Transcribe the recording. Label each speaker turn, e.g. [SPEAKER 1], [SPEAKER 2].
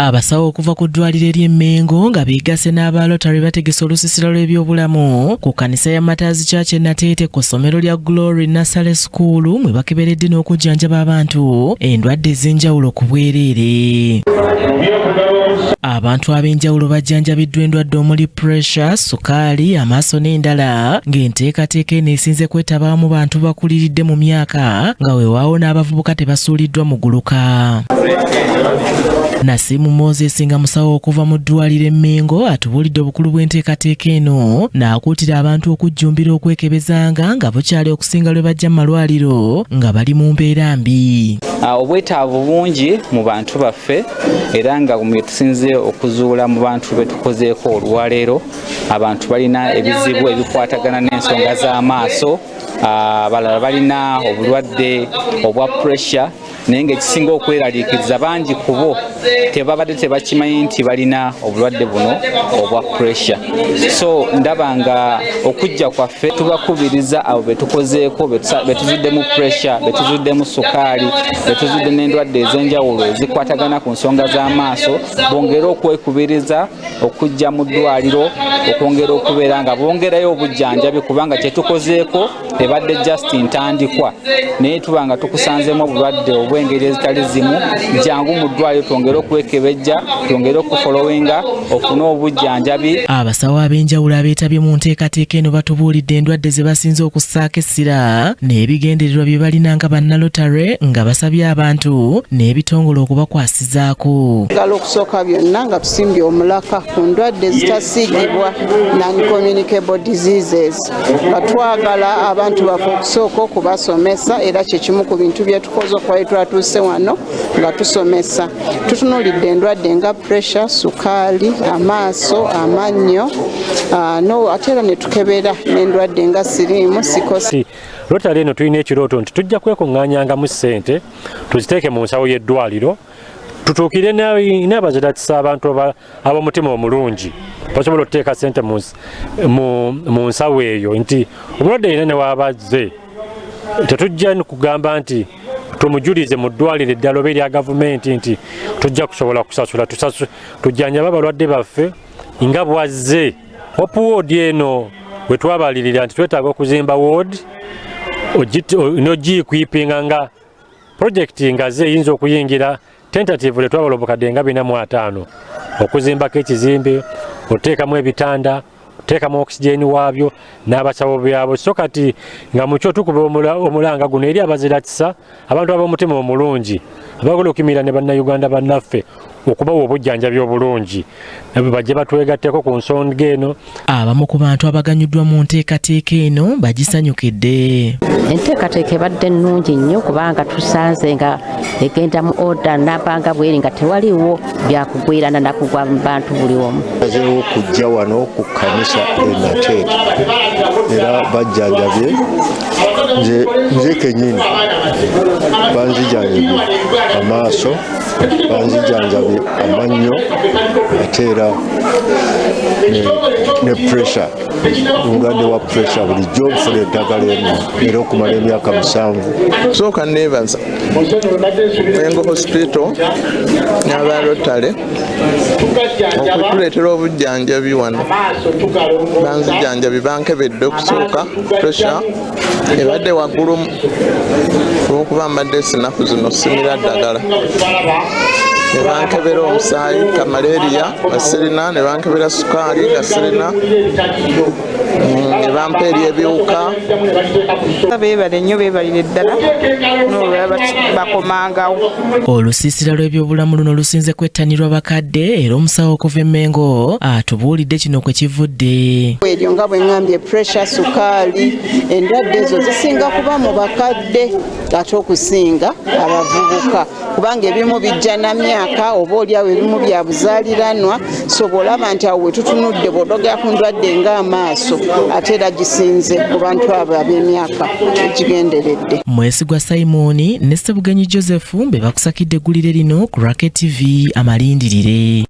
[SPEAKER 1] Abasawo okuva ku ddwaliro ery'Emmengo nga beegase n'abalotale bategese olusiisira lw'ebyobulamu ku kkanisa ya Mataazi Church e Nateete ku ssomero lya Glory Nursery School mwe bakeberedde n'okujjanjaba abantu endwadde ez'enjawulo ku bwereere. Abantu ab'enjawulo bajjanjabiddwa endwadde omuli pressure, sukaali, amaaso n'endala ng'enteekateeka eno esinze kwetabamu bantu bakuliridde mu myaka nga weewaawo n'abavubuka tebasuuliddwa muguluka. Nasimu Moses nga musawo okuva mu ddwaliro Emmengo atubuulidde obukulu bw'enteekateeka eno n'akuutira abantu okujjumbira okwekebezanga nga bukyali okusinga lwe bajja mu malwaliro nga bali mu mbeera mbi.
[SPEAKER 2] Obwetaavu bungi mu bantu baffe era nga tusinze okuzuula mu bantu be tukozeeko olwaleero abantu balina ebizibu ebikwatagana n'ensonga z'amaaso, abalala balina obulwadde obwa pressure naye ng'ekisinga okweraliikiriza bangi ku bo tebabadde tebakimanyi nti balina obulwadde buno obwa pressure. So ndaba nga okujja kwaffe tubakubiriza abo betukozeeko betuzuddemu pressure, betuzuddemu sukaali, betuzudde n'endwadde ez'enjawulo ezikwatagana ku nsonga z'amaaso bongere okwekubiriza okujja mu ddwaliro okwongera okubeera nga bongerayo obujjanjabi kubanga kyetukozeeko ebadde just ntandikwa naye tuba nga tukusanzemu obulwadde obw'engeri ezitali zimu jangu mu ddwaliro twongere okwekebejja twongere okufolowinga ofune obujjanjabi.
[SPEAKER 1] Abasawo ab'enjawulo abeetabye mu nteekateeka eno batubuulidde endwadde ze basinze okussaako essira n'ebigendererwa bye balina nga bannalotare nga basabye abantu n'ebitongole okubakwasizaako.
[SPEAKER 3] Ngalo okusooka byonna nga tusimbye omulaka ku ndwadde ezitasiigibwa non-communicable diseases nga twagala abantu baffe okusooka okubasomesa era kyekimu ku bintu bye tukoze okuba twatuuse wano nga tusomesa. Tutunuulidde endwadde nga pressure, sukaali, amaaso, amannyo ate era ne tukebera n'endwadde nga siriimu sikosi.
[SPEAKER 4] Lotale eno tulina ekirooto nti tujja kwekungaanyangamu ssente tuziteeke mu nsawo y'eddwaliro tutuukire n'abaziratisa abantu ab'omutima omulungi basobola okuteeka ssente mu nsawo eyo nti omulwadde yenna ne waabazze tetujja kugamba nti tumujulize mu ddwaliro eddala oba erya gavumenti nti tujja kusobola kusasula tujjanjaba abalwadde baffe nga bwazze. Hope ward eno bwe twabalirira nti twetaaga okuzimba ward n'ogiyikuyipinga nga projekiti nga ze eyinza okuyingira tentative le twabala obukadde nga 405 okuzimbako ekizimbe oteekamu ebitanda oteekamu oxygen waabyo n'abasawo byabo so kati nga mukyo tukuba omulanga guno eri abaziratisa abantu ab'omutima omulungi abakola okimira ne bannayuganda bannaffe okubawa obujjanjabi obulungi nabo bajje batwegatteko ku nsonga eno.
[SPEAKER 1] Abamu ku bantu abaganyuddwa mu nteekateeka eno bagisanyukidde.
[SPEAKER 5] Enteekateeka ebadde nnungi nnyo kubanga tusanze nga egenda mu oda n'abanga bweri nga tewaliwo byakugwirana nakugwa mu bantu buli omu.
[SPEAKER 6] Bazeewo okujja wano ku kkanisa e Nateete era bajjanjabye nze kennyini banzijanjabye amaaso banzijanjabye amannyo ate era ne pressure omulwadde wa pressure bulijjo ofuna eddagala eno era okumala emyaka 7.
[SPEAKER 7] Sooka neebaza Mengo Hospital n'abalotale okutuleetera obujjanjabi wano banzijanjabi bankebedde okusooka pressure ebadde waggulu olw'okuba mbadde sinaku zino simira ddagala ne bankebera omusaayi ka malaria nga sirina ne bankebera sukaali nga sirina ne bampa eri ebiwuka.
[SPEAKER 3] Beebale nnyo beebalire ddala n'olwaba bakomangawo.
[SPEAKER 1] Olusiisira lw'ebyobulamu luno lusinze kwettanirwa bakadde era omusawo okuva Emmengo atubuulidde kino kwe kivudde.
[SPEAKER 3] Eryo nga bwe ŋŋambye pressure, sukaali, endwadde ezo zisinga kuba mu bakadde ate okusinga abavubuka kubanga ebimu bijja na myaka oba oliawo ebimu bya buzaaliranwa so bw'olaba nti awo we tutunudde bw'odogera ku ndwadde ng'amaaso ate era gisinze ku bantu abo ab'emyaka egigenderedde.
[SPEAKER 1] Mwesigwa Simon ne Ssebugenyi Joseph be bakusakidde eggulire lino ku Racket TV amalindirire.